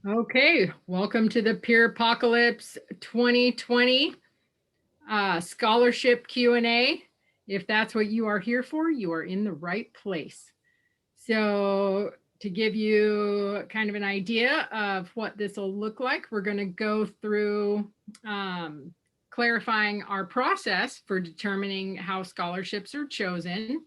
Okay, welcome to the Peerpocalypse 2020 Scholarship Q&A. If that's what you are here for, you are in the right place. So to give you kind of an idea of what this will look like, we're going to go through clarifying our process for determining how scholarships are chosen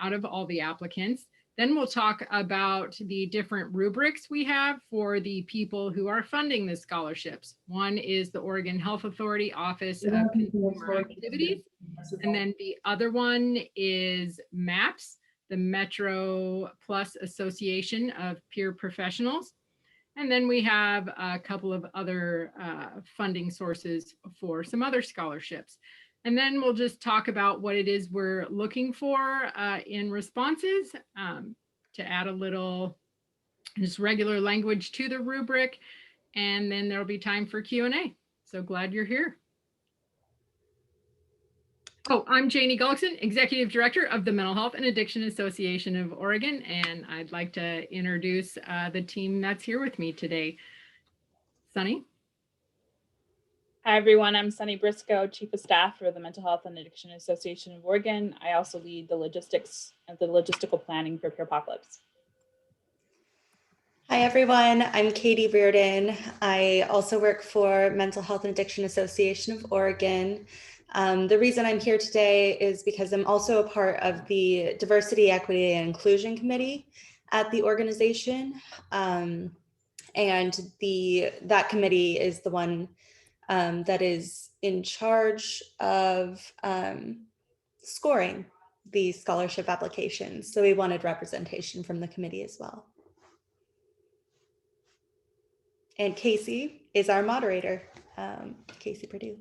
out of all the applicants. Then we'll talk about the different rubrics we have for the people who are funding the scholarships. One is the Oregon Health Authority Office of Consumer Activities. And then the other one is MAPS, the Metro Plus Association of Peer Professionals. And then we have a couple of other funding sources for some other scholarships. And then we'll just talk about what it is we're looking for in responses to add a little just regular language to the rubric. And then there'll be time for Q&A. So glad you're here. Oh, I'm Janie Gullickson, Executive Director of the Mental Health and Addiction Association of Oregon, and I'd like to introduce the team that's here with me today. Sunny? Hi, everyone. I'm Sunny Briscoe, Chief of Staff for the Mental Health and Addiction Association of Oregon. I also lead the logistics and the logistical planning for Peerpocalypse. Hi, everyone. I'm Katie Reardon. I also work for Mental Health and Addiction Association of Oregon. The reason I'm here today is because I'm also a part of the Diversity, Equity, and Inclusion Committee at the organization. And that committee is the one that is in charge of scoring the scholarship applications. So we wanted representation from the committee as well. And Casey is our moderator, Casey Purdue.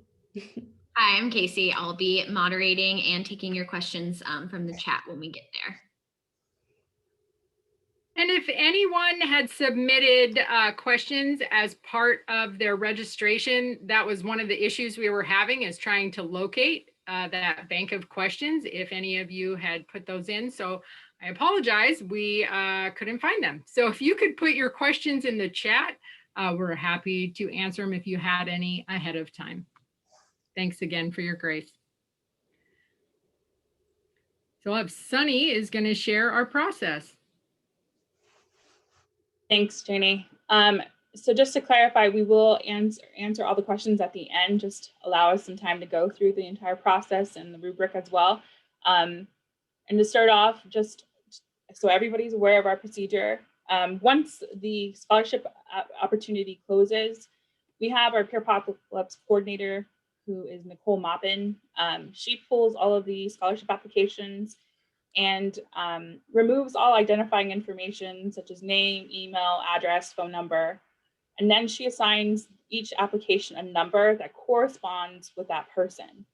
Hi, I'm Casey. I'll be moderating and taking your questions from the chat when we get there. And if anyone had submitted questions as part of their registration, that was one of the issues we were having, is trying to locate that bank of questions, if any of you had put those in. So I apologize, we couldn't find them. So if you could put your questions in the chat, we're happy to answer them if you had any ahead of time. Thanks again for your grace. So I'll have Sunny is going to share our process. Thanks, Janie. So just to clarify, we will answer all the questions at the end. Just allow us some time to go through the entire process and the rubric as well. And to start off, just so everybody's aware of our procedure, once the scholarship opportunity closes, we have our Peerpocalypse coordinator, who is Nicole Maupin. She pulls all of the scholarship applications and removes all identifying information such as name, email, address, phone number. And then she assigns each application a number that corresponds with that person.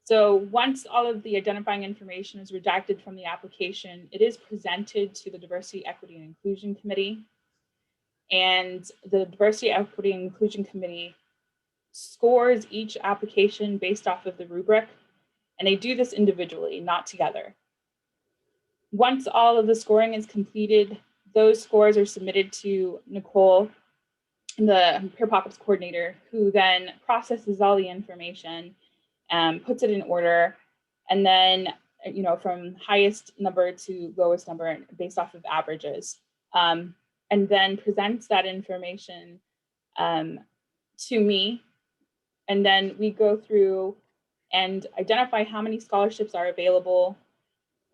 So once all of the identifying information is redacted from the application, it is presented to the Diversity, Equity, and Inclusion Committee. And the Diversity, Equity, and Inclusion Committee scores each application based off of the rubric, and they do this individually, not together. Once all of the scoring is completed, those scores are submitted to Nicole, the Peerpocalypse coordinator, who then processes all the information, puts it in order, and then, from highest number to lowest number based off of averages, and then presents that information to me. And then we go through and identify how many scholarships are available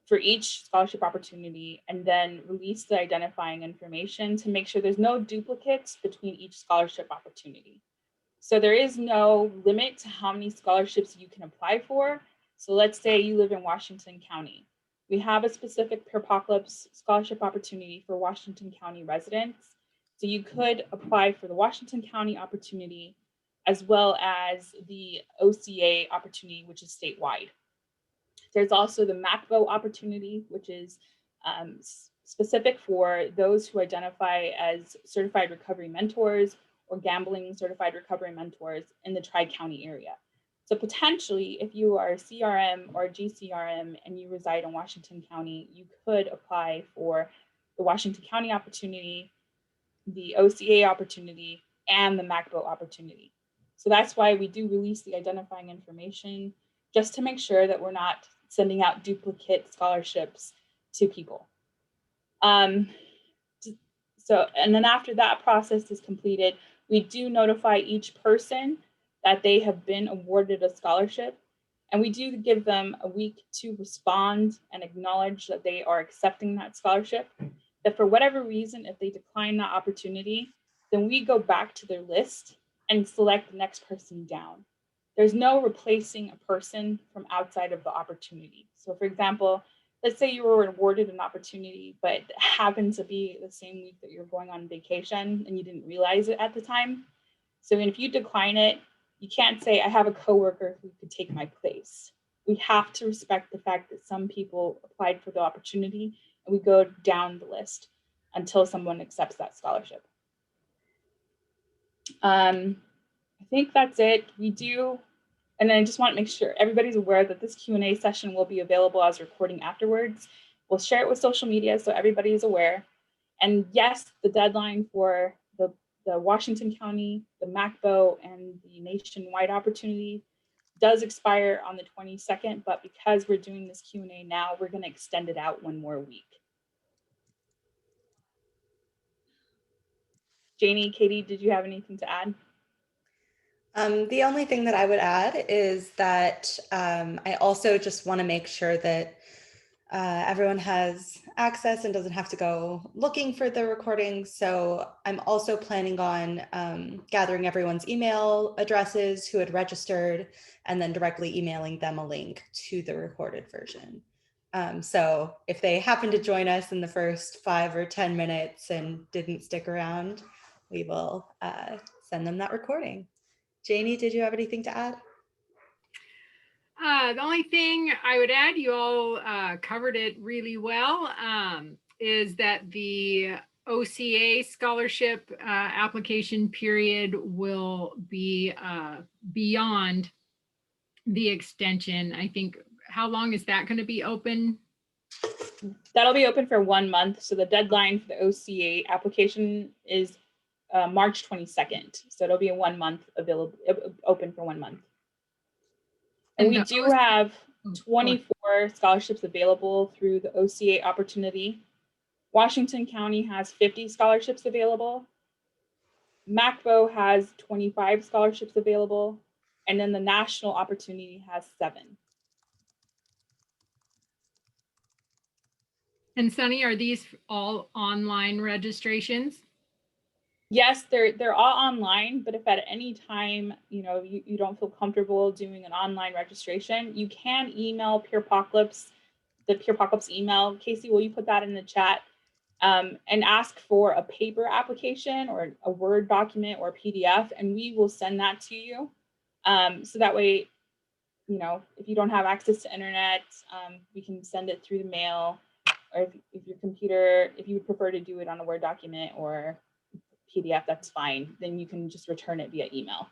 for each scholarship opportunity, and then release the identifying information to make sure there's no duplicates between each scholarship opportunity. So there is no limit to how many scholarships you can apply for. So let's say you live in Washington County. We have a specific Peerpocalypse scholarship opportunity for Washington County residents. So you could apply for the Washington County opportunity as well as the OCA opportunity, which is statewide. There's also the MACVO opportunity, which is specific for those who identify as certified recovery mentors or gambling certified recovery mentors in the Tri-County area. So potentially, if you are a CRM or a GCRM and you reside in Washington County, you could apply for the Washington County opportunity the OCA opportunity, and the MacBo opportunity. So that's why we do release the identifying information, just to make sure that we're not sending out duplicate scholarships to people. So, and then after that process is completed, we do notify each person that they have been awarded a scholarship. And we do give them a week to respond and acknowledge that they are accepting that scholarship. That for whatever reason, if they decline that opportunity, then we go back to their list and select the next person down. There's no replacing a person from outside of the opportunity. So for example, let's say you were awarded an opportunity, but it happened to be the same week that you're going on vacation and you didn't realize it at the time. So if you decline it, you can't say, I have a coworker who could take my place. We have to respect the fact that some people applied for the opportunity, and we go down the list until someone accepts that scholarship. I think that's it. We do, and I just want to make sure everybody's aware that this Q&A session will be available as a recording afterwards. We'll share it with social media so everybody is aware. And yes, the deadline for the Washington County, the MacBo, and the nationwide opportunity does expire on the 22nd, but because we're doing this Q&A now, we're going to extend it out one more week. Janie, Katie, did you have anything to add? The only thing that I would add is that I also just want to make sure that everyone has access and doesn't have to go looking for the recordings. So I'm also planning on gathering everyone's email addresses who had registered and then directly emailing them a link to the recorded version. So if they happen to join us in the first 5 or 10 minutes and didn't stick around, we will send them that recording. Janie, did you have anything to add? The only thing I would add, you all covered it really well, is that the OCA scholarship application period will be beyond the extension. I think, how long is that going to be open? That'll be open for 1 month. So the deadline for the OCA application is March 22nd. So it'll be a 1 month available, open for 1 month. And we do have 24 scholarships available through the OCA opportunity. Washington County has 50 scholarships available. MacBo has 25 scholarships available. And then the national opportunity has 7. And Sunny, are these all online registrations? Yes, they're all online, but if at any time, you don't feel comfortable doing an online registration, you can email Peerpocalypse, the Peerpocalypse email. Casey, will you put that in the chat? And ask for a paper application or a Word document or a PDF, and we will send that to you. So that way, if you don't have access to internet, we can send it through the mail, or if your computer, if you would prefer to do it on a Word document or PDF, that's fine. Then you can just return it via email.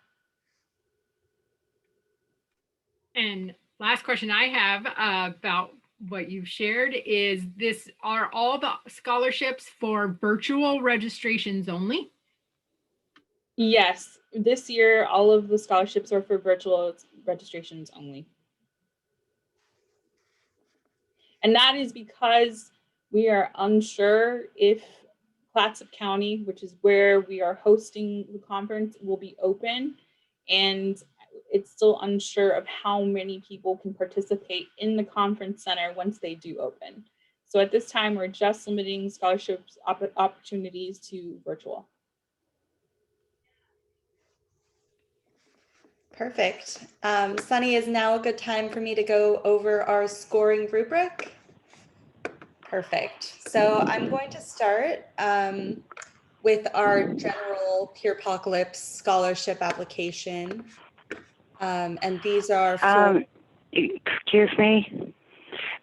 And last question I have about what you've shared is are all the scholarships for virtual registrations only? Yes, this year, all of the scholarships are for virtual registrations only. And that is because we are unsure if Clatsop County, which is where we are hosting the conference, will be open. And it's still unsure of how many people can participate in the conference center once they do open. So at this time, we're just limiting scholarships opportunities to virtual. Perfect. Sunny, is now a good time for me to go over our scoring rubric? Perfect. So I'm going to start with our general Peerpocalypse scholarship application. And these are for... Excuse me.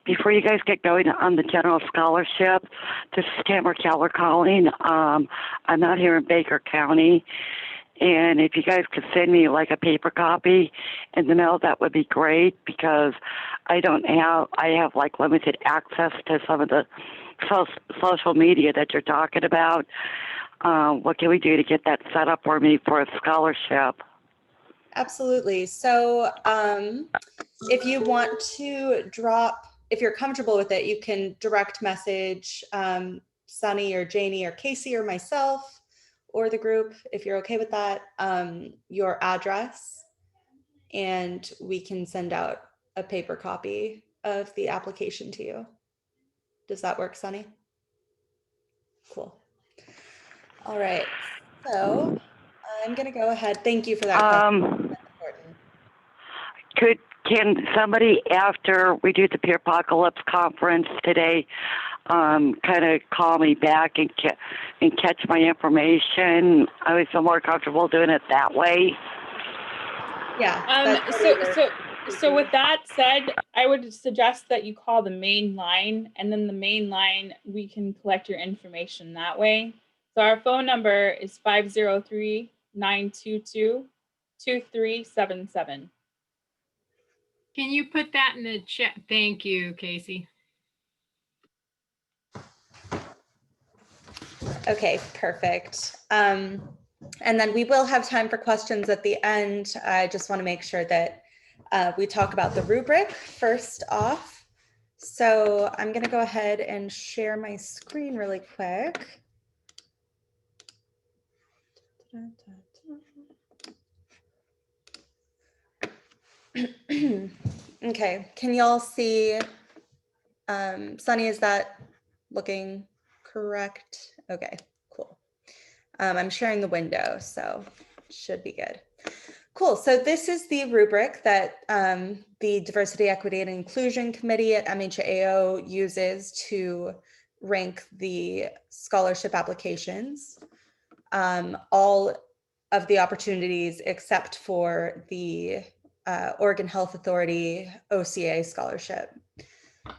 Before you guys get going on the general scholarship, this is Tamara Keller calling. I'm out here in Baker County. And if you guys could send me like a paper copy in the mail, that would be great, because I have like limited access to some of the social media that you're talking about. what can we do to get that set up for me for a scholarship? Absolutely. So if you want to drop, if you're comfortable with it, you can direct message Sunny or Janie or Casey or myself or the group, if you're okay with that, your address, and we can send out a paper copy of the application to you. Does that work, Sunny? Cool. All right. So I'm going to go ahead. Thank you for that question. That's important. Can somebody, after we do the Peerpocalypse conference today, kind of call me back and catch my information? I would feel more comfortable doing it that way. Yeah. So with that said, I would suggest that you call the main line, and then the main line, we can collect your information that way. So our phone number is 503-922-2377. Can you put that in the chat? Thank you, Casey. Okay, perfect. And then we will have time for questions at the end. I just want to make sure that we talk about the rubric first off. So I'm going to go ahead and share my screen really quick. Okay, can y'all see, Sunny, is that looking correct? Okay, cool. I'm sharing the window, so it should be good. Cool, so this is the rubric that the Diversity, Equity, and Inclusion Committee at MHAO uses to rank the scholarship applications. All of the opportunities except for the Oregon Health Authority OCA scholarship.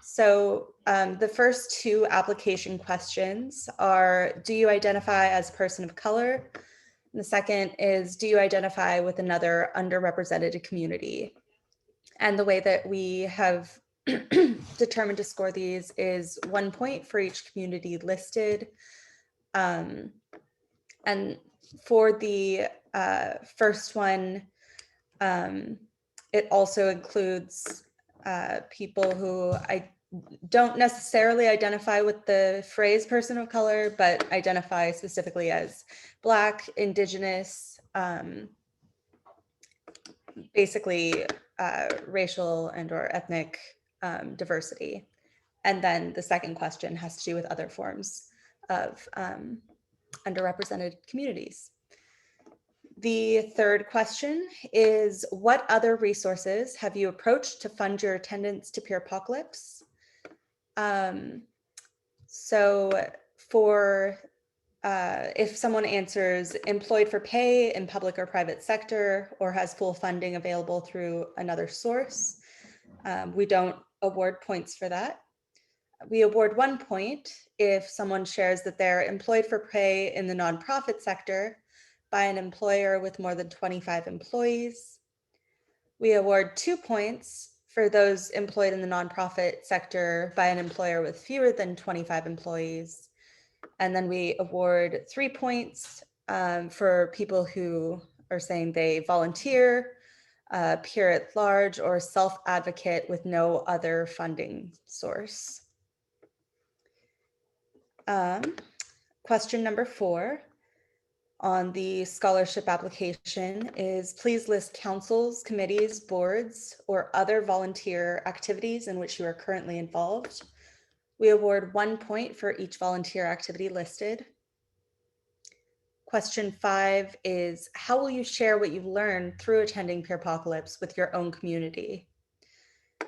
So the first two application questions are, do you identify as a person of color? And the second is, do you identify with another underrepresented community? And the way that we have determined to score these is 1 point for each community listed. And for the first one, it also includes people who I don't necessarily identify with the phrase person of color, but identify specifically as Black, Indigenous, basically racial and or ethnic diversity. And then the second question has to do with other forms of underrepresented communities. The third question is, what other resources have you approached to fund your attendance to Peerpocalypse? So for if someone answers employed for pay in public or private sector or has full funding available through another source, we don't award points for that. We award 1 point if someone shares that they're employed for pay in the nonprofit sector by an employer with more than 25 employees. We award 2 points for those employed in the nonprofit sector by an employer with fewer than 25 employees. And then we award 3 points for people who are saying they volunteer, peer at large, or self-advocate with no other funding source. Question number 4 on the scholarship application is, please list councils, committees, boards, or other volunteer activities in which you are currently involved. We award 1 point for each volunteer activity listed. Question 5 is, how will you share what you've learned through attending Peerpocalypse with your own community?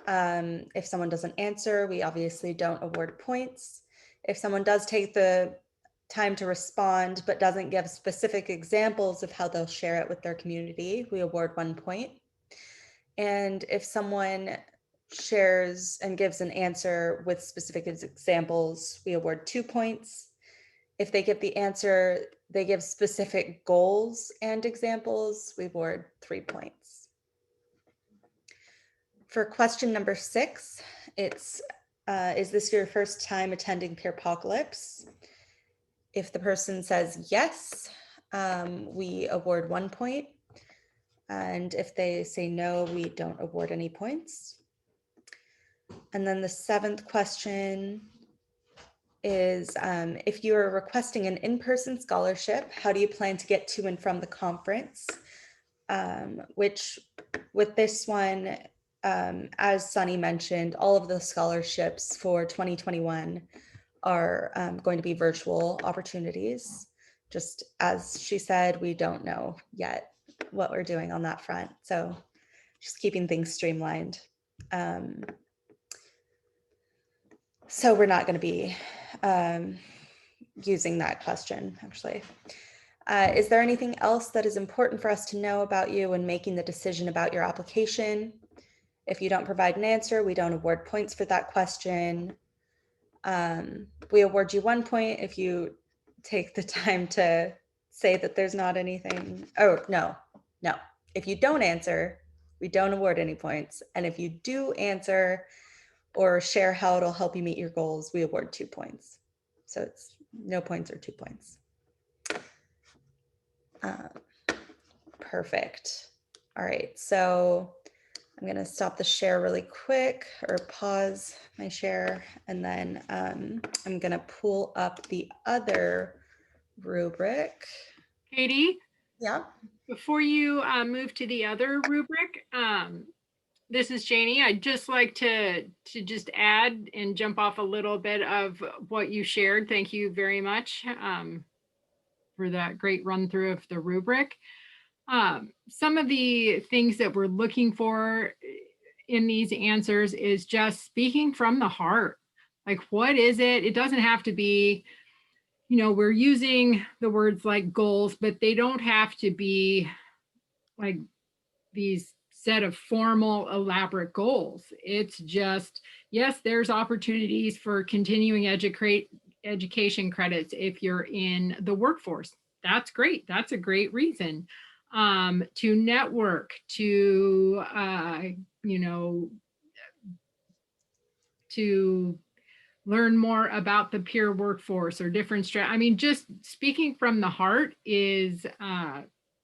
If someone doesn't answer, we obviously don't award points. If someone does take the time to respond but doesn't give specific examples of how they'll share it with their community, we award 1 point. And if someone shares and gives an answer with specific examples, we award 2 points. If they give the answer, they give specific goals and examples, we award 3 points. For question number 6, it's, is this your first time attending Peerpocalypse? If the person says yes, we award 1 point. And if they say no, we don't award any points. And then the 7th question is, if you are requesting an in-person scholarship, how do you plan to get to and from the conference? Which with this one, as Sunny mentioned, all of the scholarships for 2021 are going to be virtual opportunities. Just as she said, we don't know yet what we're doing on that front. So just keeping things streamlined. So we're not going to be using that question, actually. Is there anything else that is important for us to know about you when making the decision about your application? If you don't provide an answer, we don't award points for that question. We award you 1 point if you take the time to say that there's not anything. Oh, no. If you don't answer, we don't award any points. And if you do answer or share how it'll help you meet your goals, we award 2 points. So it's no points or 2 points. Perfect. All right, so I'm gonna stop the share really quick, or pause my share, and then I'm gonna pull up the other rubric. Katie, Yeah. before you move to the other rubric, this is Janie. I'd just like to just add and jump off a little bit of what you shared. Thank you very much for that great run through of the rubric. Some of the things that we're looking for in these answers is just speaking from the heart. Like, what is it? It doesn't have to be, we're using the words like goals, but they don't have to be like these set of formal, elaborate goals. It's just, yes, there's opportunities for continuing education credits if you're in the workforce. That's great. That's a great reason to network, to, to learn more about the peer workforce or different I mean, just speaking from the heart is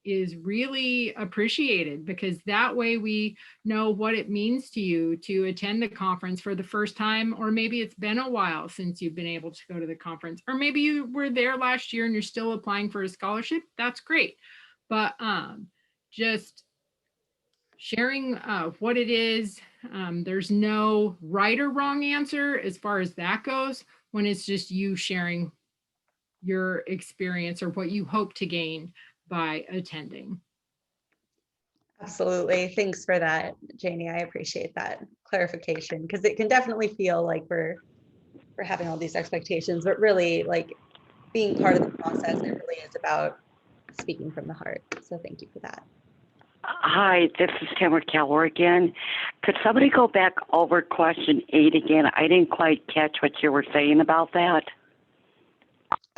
really appreciated, because that way we know what it means to you to attend the conference for the first time, or maybe it's been a while since you've been able to go to the conference, or maybe you were there last year and you're still applying for a scholarship. That's great. But just sharing what it is. There's no right or wrong answer as far as that goes, when it's just you sharing your experience or what you hope to gain by attending. Absolutely. Thanks for that, Janie. I appreciate that clarification, because it can definitely feel like we're having all these expectations, but really, like, being part of the process, it really is about speaking from the heart. So thank you for that. Hi, this is Tamara Keller again. Could somebody go back over question 8 again? I didn't quite catch what you were saying about that.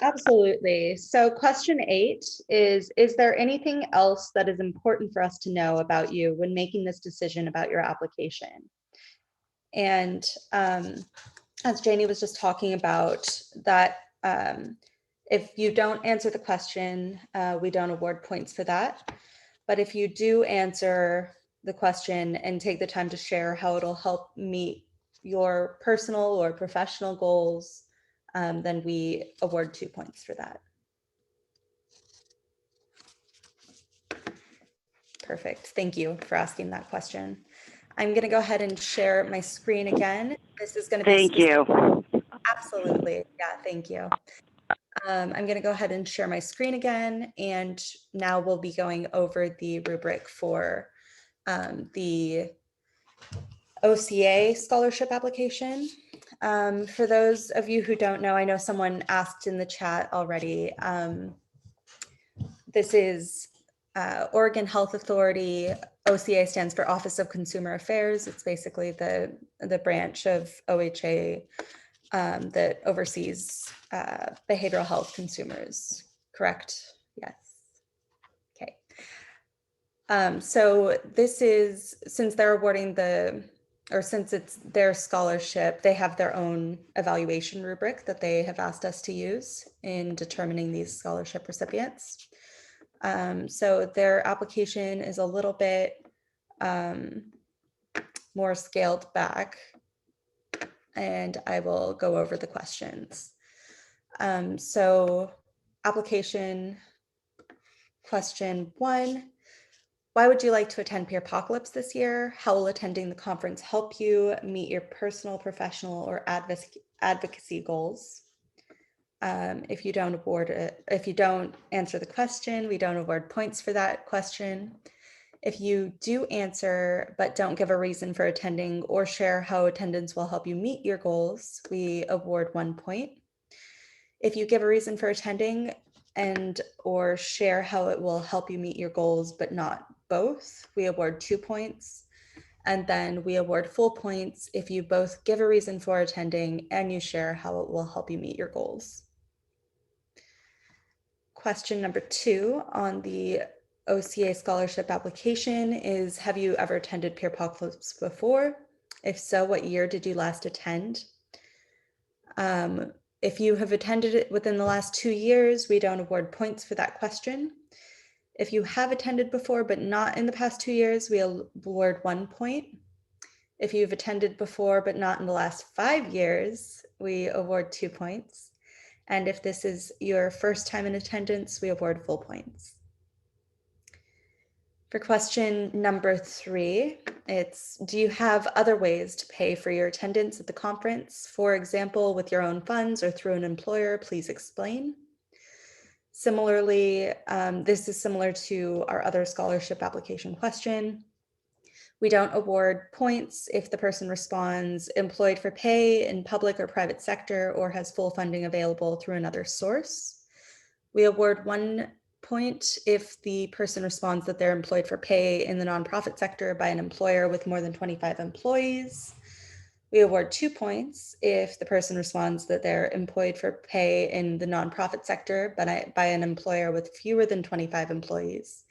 Absolutely. So question 8 is there anything else that is important for us to know about you when making this decision about your application? And as Janie was just talking about, that if you don't answer the question, we don't award points for that. But if you do answer the question and take the time to share how it'll help meet your personal or professional goals, then we award 2 points for that. Perfect. Thank you for asking that question. I'm going to go ahead and share my screen again. This is going to be— Thank you. Absolutely. Yeah, thank you. I'm going to go ahead and share my screen again, and now we'll be going over the rubric for the OCA scholarship application. For those of you who don't know, I know someone asked in the chat already. This is Oregon Health Authority. OCA stands for Office of Consumer Affairs. It's basically the branch of OHA that oversees behavioral health consumers, correct? Yes. Okay. So this is, since they're awarding the or since it's their scholarship, they have their own evaluation rubric that they have asked us to use in determining these scholarship recipients. So their application is a little bit more scaled back, and I will go over the questions. So application question 1, why would you like to attend Peerpocalypse this year? How will attending the conference help you meet your personal, professional, or advocacy goals? If you don't answer the question, we don't award points for that question. If you do answer but don't give a reason for attending or share how attendance will help you meet your goals, we award 1 point. If you give a reason for attending and or share how it will help you meet your goals but not both, we award 2 points. And then we award full points if you both give a reason for attending and you share how it will help you meet your goals. Question number 2 on the OCA scholarship application is, have you ever attended Peerpocalypse before? If so, what year did you last attend? If you have attended it within the last 2 years, we don't award points for that question. If you have attended before but not in the past 2 years, we award 1 point. If you've attended before but not in the last 5 years, we award 2 points. And if this is your first time in attendance, we award full points. For question number 3, it's, do you have other ways to pay for your attendance at the conference? For example, with your own funds or through an employer, please explain. Similarly, this is similar to our other scholarship application question. We don't award points if the person responds employed for pay in public or private sector or has full funding available through another source. We award 1 point if the person responds that they're employed for pay in the nonprofit sector by an employer with more than 25 employees. We award 2 points if the person responds that they're employed for pay in the nonprofit sector but by an employer with fewer than 25 employees.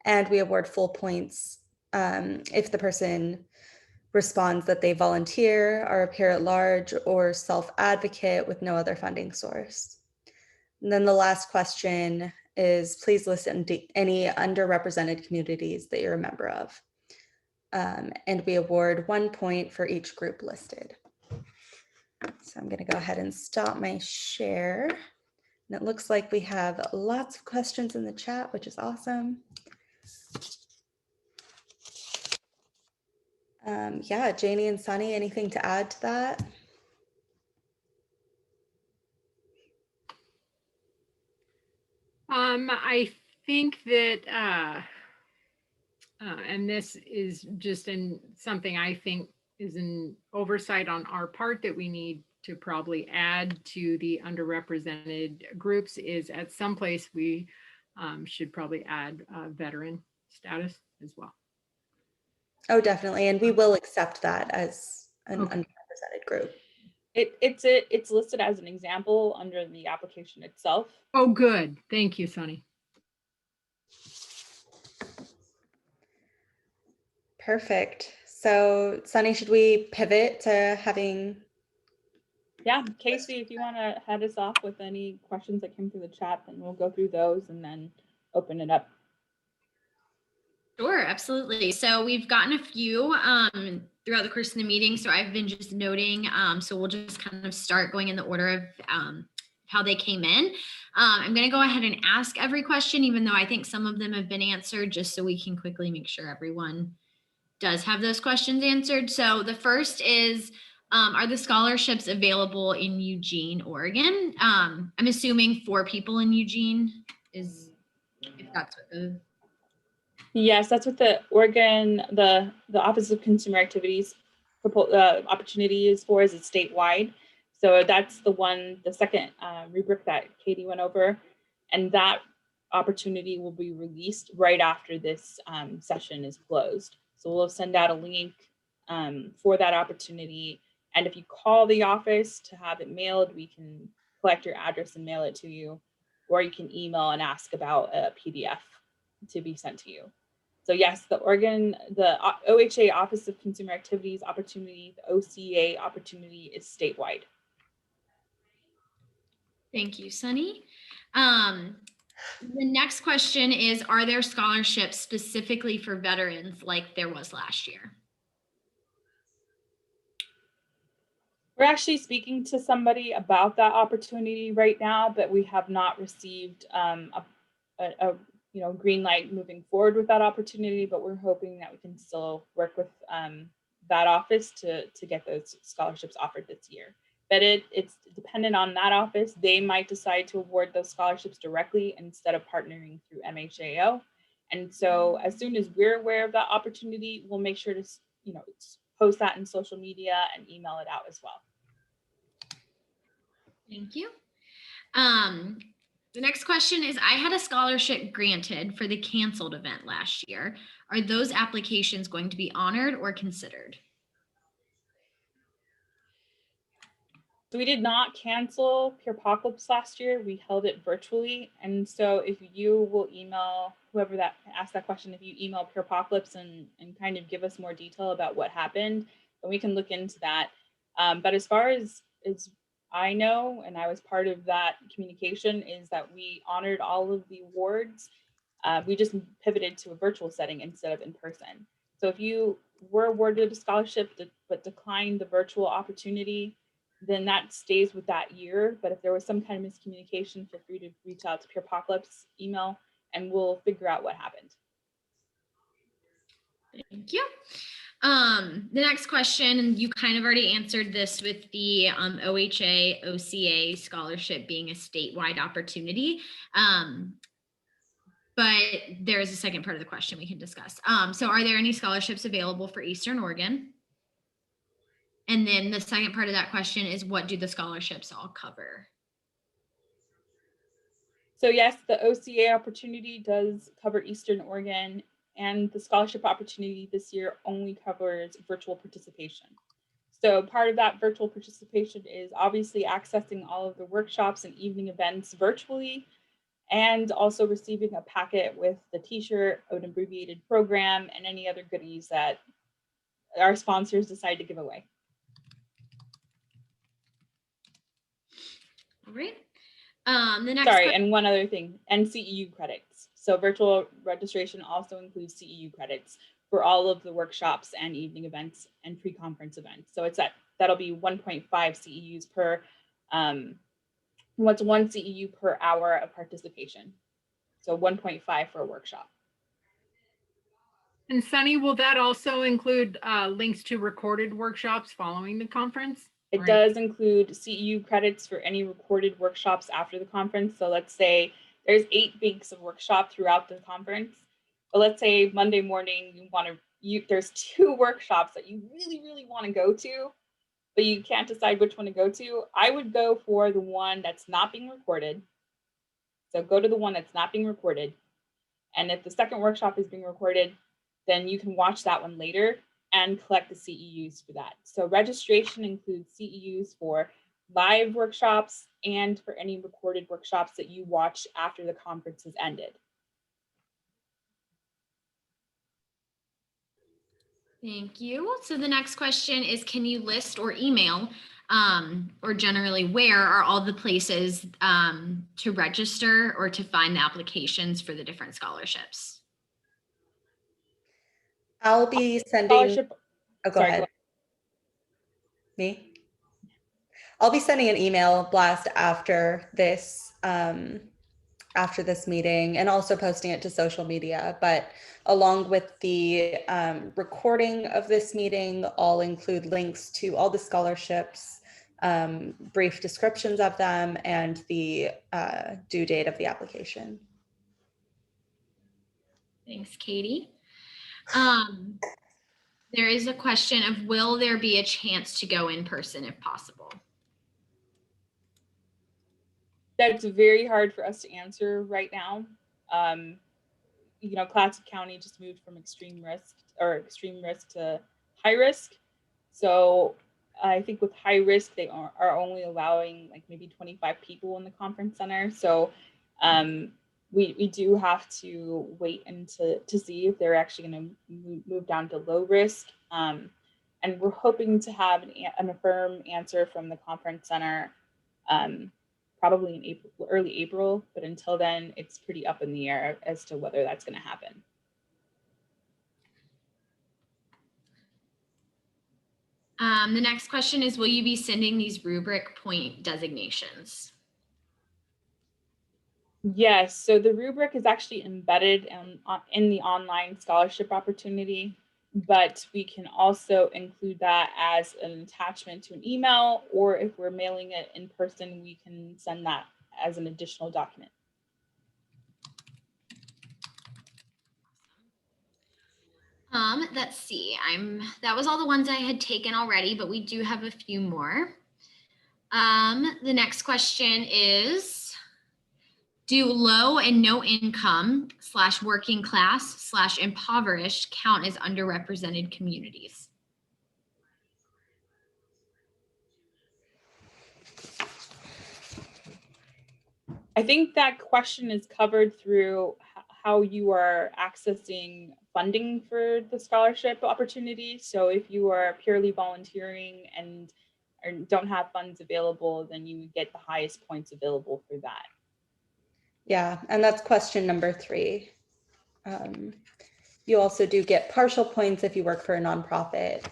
And we award full points if the person responds that they volunteer, are a peer at large, or self-advocate with no other funding source. And then the last question is, please list any underrepresented communities that you're a member of. And we award 1 point for each group listed. So I'm going to go ahead and stop my share. And it looks like we have lots of questions in the chat, which is awesome. Yeah, Janie and Sunny, anything to add to that? I think that, and this is just something I think is an oversight on our part that we need to probably add to the underrepresented groups, is at some place we should probably add veteran status as well. Oh, definitely. And we will accept that as an underrepresented group. It's listed as an example under the application itself. Oh, good. Thank you, Sunny. Perfect. So, Sunny, should we pivot to having... Yeah, Casey, if you want to head us off with any questions that came through the chat, then we'll go through those and then open it up. Sure, absolutely. So we've gotten a few throughout the course of the meeting. So I've been just noting. So we'll just kind of start going in the order of how they came in. I'm going to go ahead and ask every question, even though I think some of them have been answered, just so we can quickly make sure everyone does have those questions answered. So the first is, are the scholarships available in Eugene, Oregon? I'm assuming 4 people in Eugene is, if that's what the... Yes, that's what the Oregon, the Office of Consumer Activities opportunity is for, is it statewide. So that's the second rubric that Katie went over. And that opportunity will be released right after this session is closed. So we'll send out a link for that opportunity. And if you call the office to have it mailed, we can collect your address and mail it to you, or you can email and ask about a PDF to be sent to you. So yes, the OHA Office of Consumer Activities opportunity, the OCA opportunity is statewide. Thank you, Sunny. The next question is, are there scholarships specifically for veterans like there was last year? We're actually speaking to somebody about that opportunity right now, but we have not received a green light moving forward with that opportunity. But we're hoping that we can still work with that office to get those scholarships offered this year. But it's dependent on that office. They might decide to award those scholarships directly instead of partnering through MHAO. And so as soon as we're aware of that opportunity, we'll make sure to post that in social media and email it out as well. Thank you. The next question is, I had a scholarship granted for the canceled event last year. Are those applications going to be honored or considered? So we did not cancel Peerpocalypse last year. We held it virtually. And so if you will email whoever that asked that question, if you email Peerpocalypse and kind of give us more detail about what happened, then we can look into that. But as far as I know, and I was part of that communication, is that we honored all of the awards. We just pivoted to a virtual setting instead of in person. So if you were awarded a scholarship but declined the virtual opportunity, then that stays with that year. But if there was some kind of miscommunication, feel free to reach out to Peerpocalypse email and we'll figure out what happened. Thank you. The next question, and you kind of already answered this with the OHA, OCA scholarship being a statewide opportunity. But there is a second part of the question we can discuss. So are there any scholarships available for Eastern Oregon? And then the second part of that question is, what do the scholarships all cover? So yes, the OCA opportunity does cover Eastern Oregon, and the scholarship opportunity this year only covers virtual participation. So part of that virtual participation is obviously accessing all of the workshops and evening events virtually, and also receiving a packet with the t-shirt, an abbreviated program, and any other goodies that our sponsors decide to give away. All right. And one other thing, and CEU credits. So virtual registration also includes CEU credits for all of the workshops and evening events and pre-conference events. So that'll be 1.5 CEUs per, what's 1 CEU per hour of participation. So 1.5 for a workshop. And Sunny, will that also include links to recorded workshops following the conference? It does include CEU credits for any recorded workshops after the conference. So let's say there's 8 weeks of workshop throughout the conference. But let's say Monday morning there's 2 workshops that you really, really want to go to, but you can't decide which one to go to. I would go for the one that's not being recorded. So go to the one that's not being recorded. And if the second workshop is being recorded, then you can watch that one later and collect the CEUs for that. So registration includes CEUs for live workshops and for any recorded workshops that you watch after the conference has ended. Thank you. So the next question is, can you list or email, or generally where are all the places to register or to find the applications for the different scholarships? I'll be sending. Scholarship. Oh, go ahead. Me? I'll be sending an email blast after this meeting, and also posting it to social media. But along with the recording of this meeting, I'll include links to all the scholarships, brief descriptions of them, and the due date of the application. Thanks, Katie. There is a question of, will there be a chance to go in person if possible? That's very hard for us to answer right now. Clatsop County just moved from extreme risk to high risk. So I think with high risk, they are only allowing like maybe 25 people in the conference center. So we do have to wait to see if they're actually going to move down to low risk. And we're hoping to have an firm answer from the conference center probably in April, early April, but until then, it's pretty up in the air as to whether that's going to happen. The next question is, will you be sending these rubric point designations? Yes, so the rubric is actually embedded in the online scholarship opportunity, but we can also include that as an attachment to an email, or if we're mailing it in person, we can send that as an additional document. Let's see, that was all the ones I had taken already, but we do have a few more. The next question is, do low and no income / working class / impoverished count as underrepresented communities? I think that question is covered through how you are accessing funding for the scholarship opportunity. So if you are purely volunteering and don't have funds available, then you would get the highest points available for that. Yeah, and that's question number 3. You also do get partial points if you work for a nonprofit.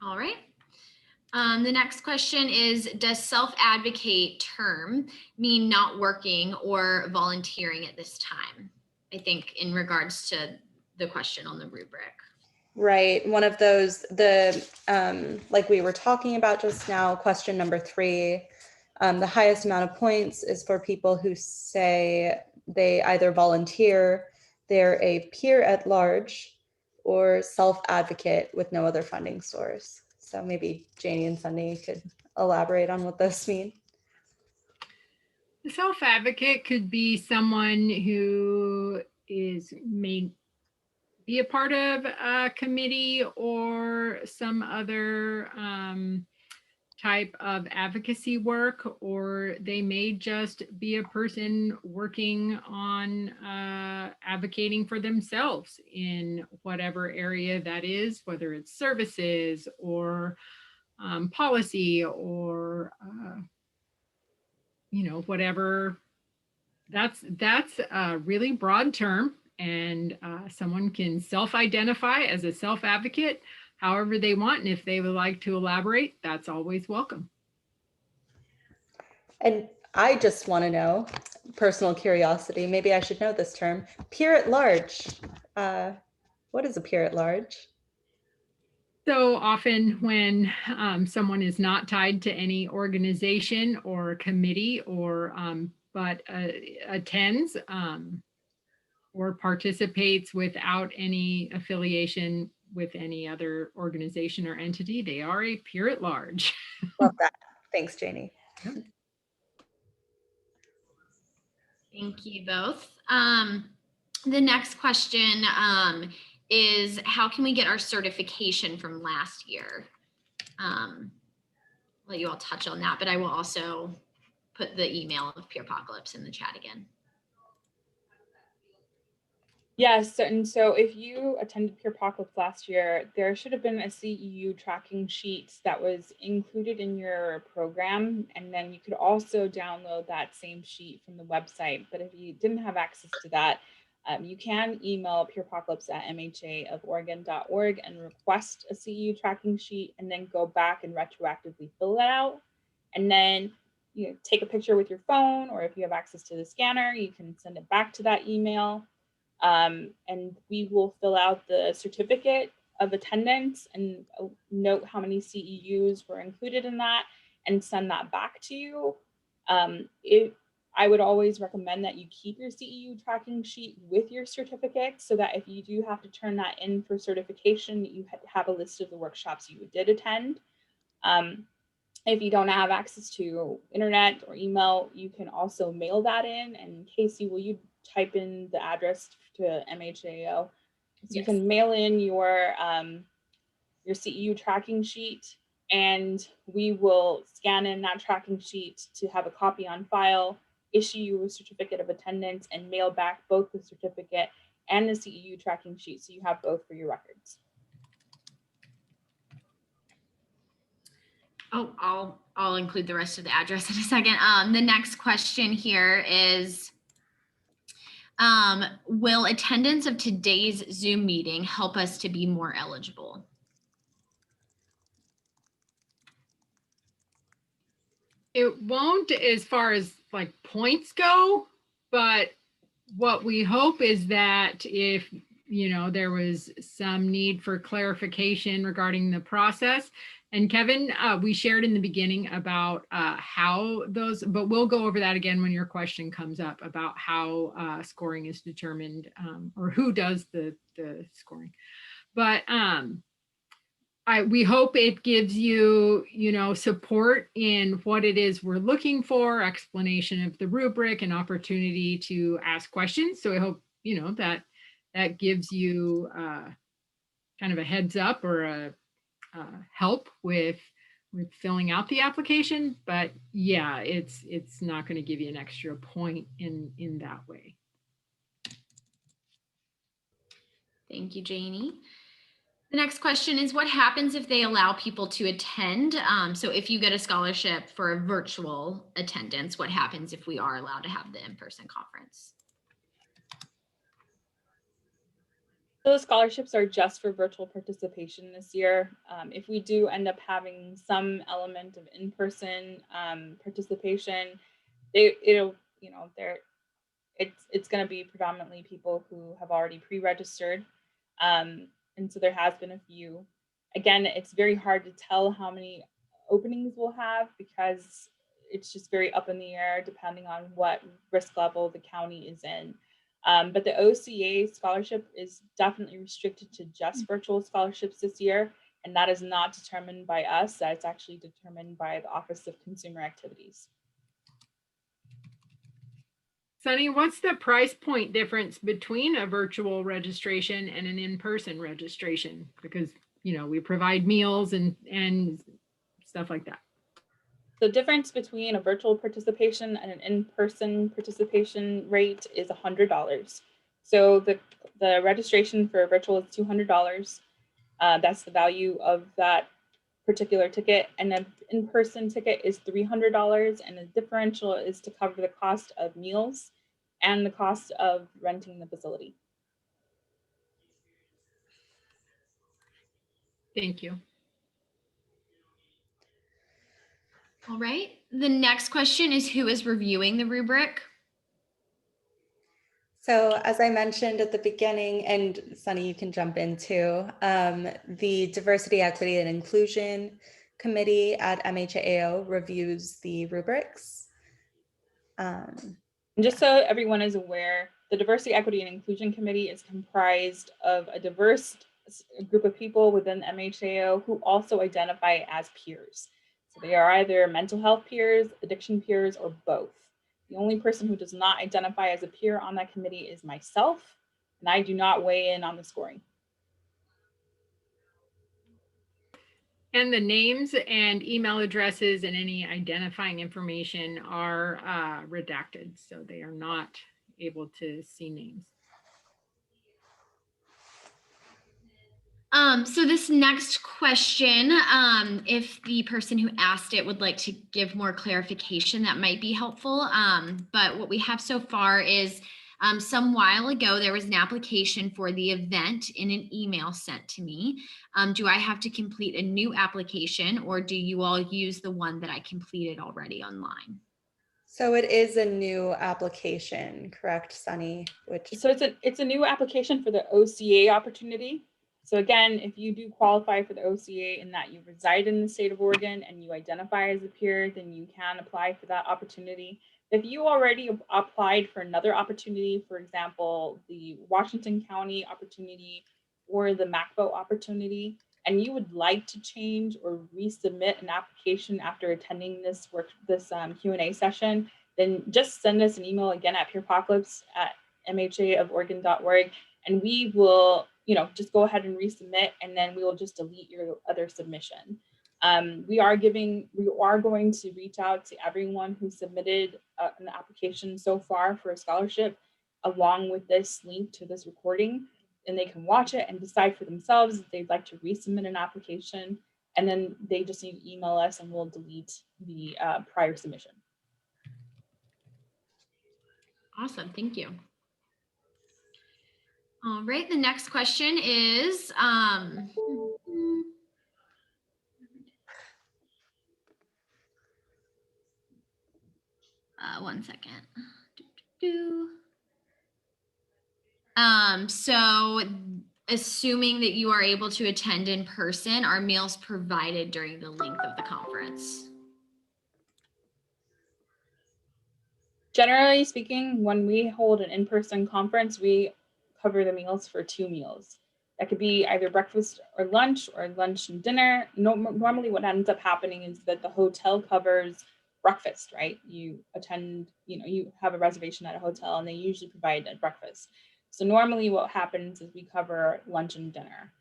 All right. The next question is, does self-advocate term mean not working or volunteering at this time? I think in regards to the question on the rubric. Right, one of those, like we were talking about just now, question number 3, the highest amount of points is for people who say they either volunteer, they're a peer at large, or self-advocate with no other funding source. So maybe Janie and Sunny could elaborate on what those mean. The self-advocate could be someone who may be a part of a committee or some other type of advocacy work, or they may just be a person working on advocating for themselves in whatever area that is, whether it's services or policy or whatever. That's a really broad term, and someone can self-identify as a self-advocate however they want, and if they would like to elaborate, that's always welcome. And I just want to know, personal curiosity, maybe I should know this term, peer at large. What is a peer at large? So often when someone is not tied to any organization or committee or but attends or participates without any affiliation with any other organization or entity, they are a peer at large. Love that. Thanks, Janie. Thank you both. The next question is, how can we get our certification from last year? Let you all touch on that, but I will also put the email of Peerpocalypse in the chat again. Yes, and so if you attended Peerpocalypse last year, there should have been a CEU tracking sheet that was included in your program, and then you could also download that same sheet from the website. But if you didn't have access to that, you can email peerpocalypse@mhaoforegon.org and request a CEU tracking sheet, and then go back and retroactively fill that out. And then take a picture with your phone, or if you have access to the scanner, you can send it back to that email. And we will fill out the certificate of attendance and note how many CEUs were included in that and send that back to you. I would always recommend that you keep your CEU tracking sheet with your certificate, so that if you do have to turn that in for certification, you have a list of the workshops you did attend. If you don't have access to internet or email, you can also mail that in. And Casey, will you type in the address to MHAO? So yes. You can mail in your CEU tracking sheet and we will scan in that tracking sheet to have a copy on file, issue you a certificate of attendance, and mail back both the certificate and the CEU tracking sheet, so you have both for your records. Oh, I'll include the rest of the address in a second. The next question here is, will attendance of today's Zoom meeting help us to be more eligible? It won't as far as like points go, but what we hope is that if, you know, there was some need for clarification regarding the process, and Kevin, we shared in the beginning about how those, but we'll go over that again when your question comes up about how scoring is determined, or who does the scoring. But we hope it gives you, you know, support in what it is we're looking for, explanation of the rubric, and opportunity to ask questions. So I hope, you know, that gives you kind of a heads up or a help with filling out the application. But yeah, it's not going to give you an extra point in that way. Thank you, Janie. The next question is, what happens if they allow people to attend? So if you get a scholarship for a virtual attendance, what happens if we are allowed to have the in-person conference? Those scholarships are just for virtual participation this year. If we do end up having some element of in-person participation, it's going to be predominantly people who have already pre-registered. And so there has been a few. Again, it's very hard to tell how many openings we'll have because it's just very up in the air depending on what risk level the county is in. But the OCA scholarship is definitely restricted to just virtual scholarships this year, and that is not determined by us. That's actually determined by the Office of Consumer Activities. Sunny, what's the price point difference between a virtual registration and an in-person registration? Because, you know, we provide meals and stuff like that. The difference between a virtual participation and an in-person participation rate is $100. So the registration for virtual is $200. That's the value of that particular ticket, and an in-person ticket is $300, and the differential is to cover the cost of meals and the cost of renting the facility. Thank you. All right. The next question is, who is reviewing the rubric? So as I mentioned at the beginning, and Sunny, you can jump in too, the Diversity, Equity, and Inclusion Committee at MHAO reviews the rubrics. And just so everyone is aware, the Diversity, Equity, and Inclusion Committee is comprised of a diverse group of people within MHAO who also identify as peers. So they are either mental health peers, addiction peers, or both. The only person who does not identify as a peer on that committee is myself, and I do not weigh in on the scoring. And the names and email addresses and any identifying information are redacted, so they are not able to see names. So this next question, if the person who asked it would like to give more clarification, that might be helpful. But what we have so far is some while ago, there was an application for the event in an email sent to me. Do I have to complete a new application, or do you all use the one that I completed already online? So it is a new application, correct, Sunny? So it's a new application for the OCA opportunity. So again, if you do qualify for the OCA in that you reside in the state of Oregon and you identify as a peer, then you can apply for that opportunity. If you already applied for another opportunity, for example, the Washington County opportunity or the MACBO opportunity, and you would like to change or resubmit an application after attending this Q&A session, then just send us an email again at peerpocalypse@mhaoforegon.org, and we will, just go ahead and resubmit, and then we will just delete your other submission. We are going to reach out to everyone who submitted an application so far for a scholarship, along with this link to this recording, and they can watch it and decide for themselves if they'd like to resubmit an application. And then they just need to email us and we'll delete the prior submission. Awesome, thank you. All right, the next question is, one second. So assuming that you are able to attend in person, are meals provided during the length of the conference? Generally speaking, when we hold an in-person conference, we cover the meals for 2 meals. That could be either breakfast or lunch and dinner. Normally what ends up happening is that the hotel covers breakfast, right? You attend, you have a reservation at a hotel and they usually provide a breakfast. So normally what happens is we cover lunch and dinner.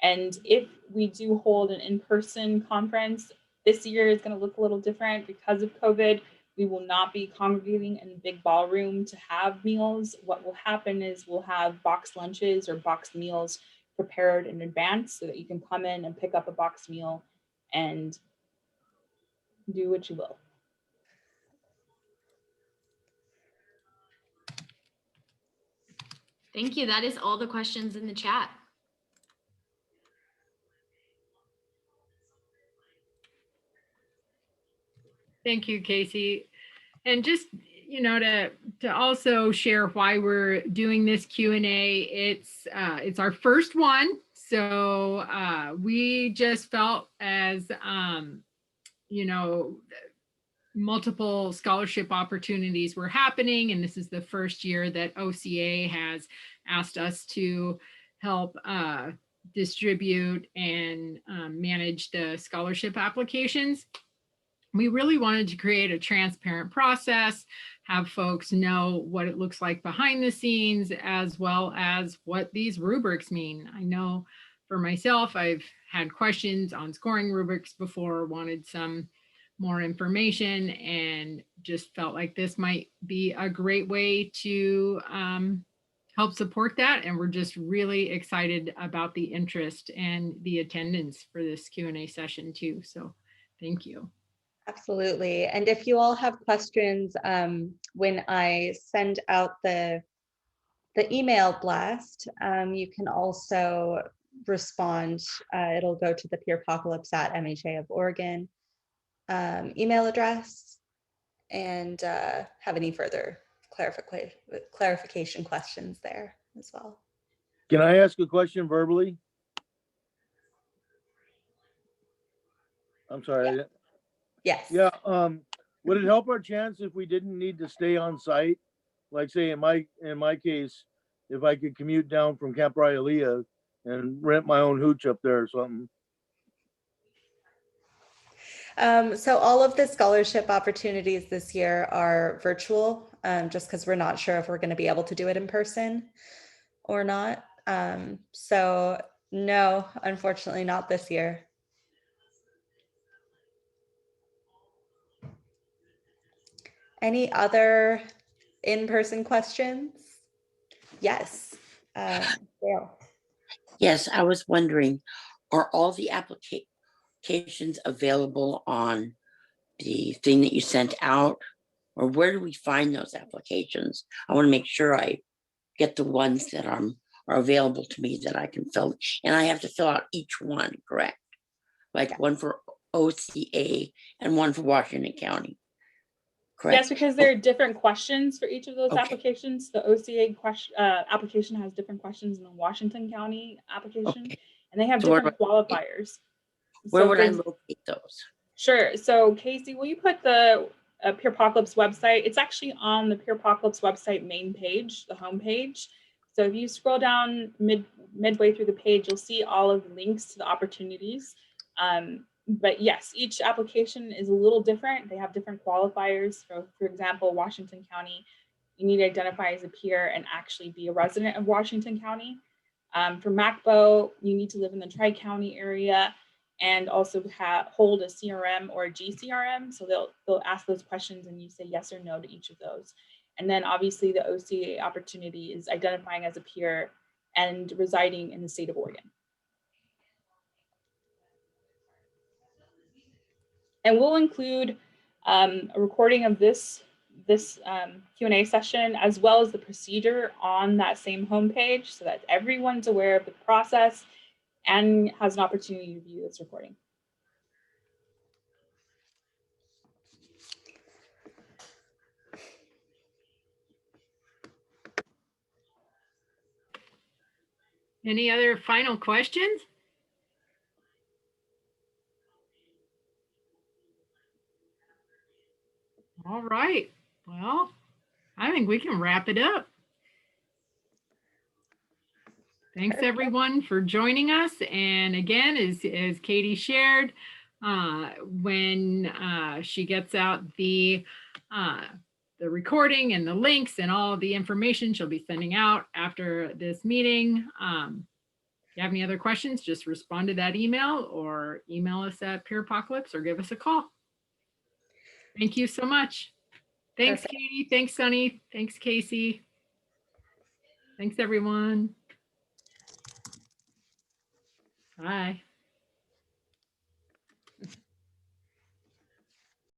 And if we do hold an in-person conference, this year is going to look a little different because of COVID. We will not be congregating in a big ballroom to have meals. What will happen is we'll have boxed lunches or boxed meals prepared in advance so that you can come in and pick up a boxed meal and do what you will. Thank you. That is all the questions in the chat. Thank you, Casey. And just, to also share why we're doing this Q&A, it's our first one. So we just felt as, multiple scholarship opportunities were happening. And this is the first year that OCA has asked us to help distribute and manage the scholarship applications. We really wanted to create a transparent process, have folks know what it looks like behind the scenes, as well as what these rubrics mean. I know for myself, I've had questions on scoring rubrics before, wanted some more information, and just felt like this might be a great way to help support that. And we're just really excited about the interest and the attendance for this Q&A session too. So thank you. Absolutely. And if you all have questions, when I send out the email blast, you can also respond. It'll go to the Peerpocalypse at MHA of Oregon email address, and have any further clarification questions there as well. Can I ask a question verbally? I'm sorry. Yes. Yeah. Would it help our chance if we didn't need to stay on site? Like say in my case, if I could commute down from Camp Raialea and rent my own hooch up there or something. So all of the scholarship opportunities this year are virtual, just because we're not sure if we're going to be able to do it in person or not. So no, unfortunately not this year. Any other in-person questions? Yes. Dale. Yes, I was wondering, are all the applications available on the thing that you sent out? Or where do we find those applications? I want to make sure I get the ones that are available to me that I can fill. And I have to fill out each one, correct? Like one for OCA and one for Washington County. Correct. Yes, because there are different questions for each of those Okay. applications. The OCA application has different questions than the Washington County application, Okay. and they have So different qualifiers. Where So would I locate those? Sure. So Casey, will you put the Peerpocalypse website? It's actually on the Peerpocalypse website main page, the home page. So if you scroll down midway through the page, you'll see all of the links to the opportunities. But yes, each application is a little different. They have different qualifiers. For example, Washington County, you need to identify as a peer and actually be a resident of Washington County. For MACBO, you need to live in the Tri-County area. and also hold a CRM or a GCRM. So they'll ask those questions and you say yes or no to each of those. And then obviously the OCA opportunity is identifying as a peer and residing in the state of Oregon. And we'll include a recording of this Q&A session, as well as the procedure on that same homepage, so that everyone's aware of the process and has an opportunity to view this recording. Any other final questions? All right. Well, I think we can wrap it up. Thanks everyone for joining us. And again, as Katie shared, when she gets out the recording and the links and all of the information she'll be sending out after this meeting. If you have any other questions, just respond to that email or email us at Peerpocalypse or give us a call. Thank you so much. Thanks, Perfect. Katie. Thanks, Sunny. Thanks, Casey. Thanks, everyone. Bye.